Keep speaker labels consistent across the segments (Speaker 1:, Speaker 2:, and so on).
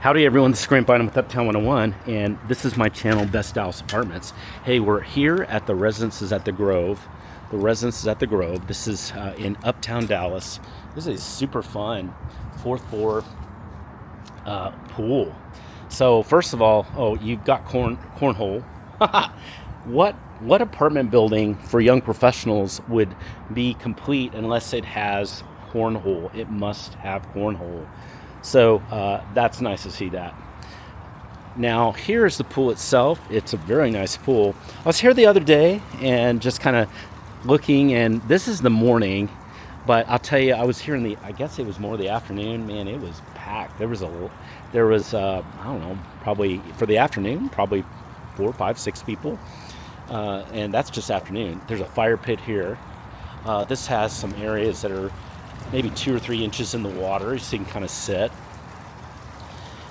Speaker 1: Howdy everyone, this is Grant Bynum with Uptown 101, and this is my channel, Best Dallas Apartments. Hey, we're here at the Residences at the Grove. The Residences at the Grove. This is in Uptown Dallas. This is a super fun fourth floor pool. So first of all, you've got cornhole. What apartment building for young professionals would be complete unless it has cornhole? It must have cornhole. So that's nice to see that. Now here's the pool itself. It's a very nice pool. I was here the other day and just kind of looking, and this is the morning, but I'll tell you, I was here I guess it was more the afternoon. Man, it was packed. There was I don't know, probably for the afternoon, probably 4, 5, 6 people. And that's just afternoon. There's a fire pit here. This has some areas that are maybe 2 or 3 inches in the water, so you can kind of sit.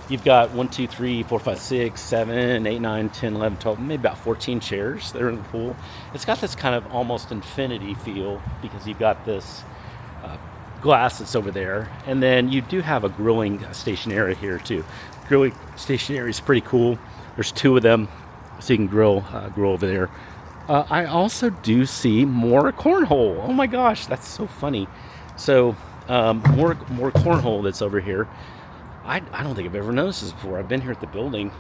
Speaker 1: You've got 1, 2, 3, 4, 5, 6, 7, 8, 9, 10, 11, 12, maybe about 14 chairs that are in the pool. It's got this kind of almost infinity feel because you've got this glass that's over there, and then you do have a grilling station area here too. Grilling station area is pretty cool. There's 2 of them, so you can grill over there. I also do see more cornhole. Oh my gosh, that's so funny. So more cornhole that's over here. I don't think I've ever noticed this before. I've been here at the building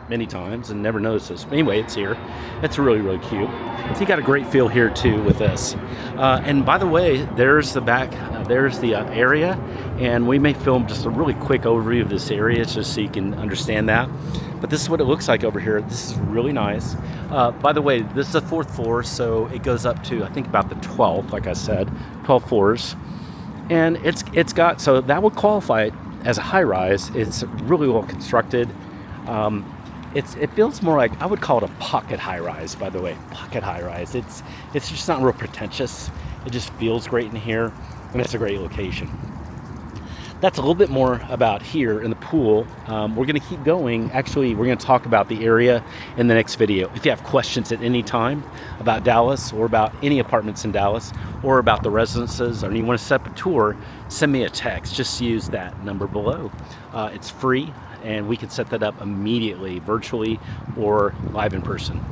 Speaker 1: many times and never noticed this. But anyway, it's here. It's really, really cute. So you got a great feel here too with this. And by the way, there's the back. There's the area, and we may film just a really quick overview of this area just so you can understand that. But this is what it looks like over here. This is really nice. By the way, this is the 4th floor, so it goes up to, I think, about the 12th, like I said, 12 floors. And it's got, so that would qualify it as a high-rise. It's really well constructed. It feels more like, I would call it a pocket high-rise, by the way. Pocket high-rise. It's just not real pretentious. It just feels great in here, and it's a great location. That's a little bit more about here in the pool. We're going to keep going. Actually, we're going to talk about the area in the next video. If you have questions at any time about Dallas or about any apartments in Dallas or about the residences, or you want to set up a tour, send me a text. Just use that number below. It's free, and we can set that up immediately, virtually or live in person.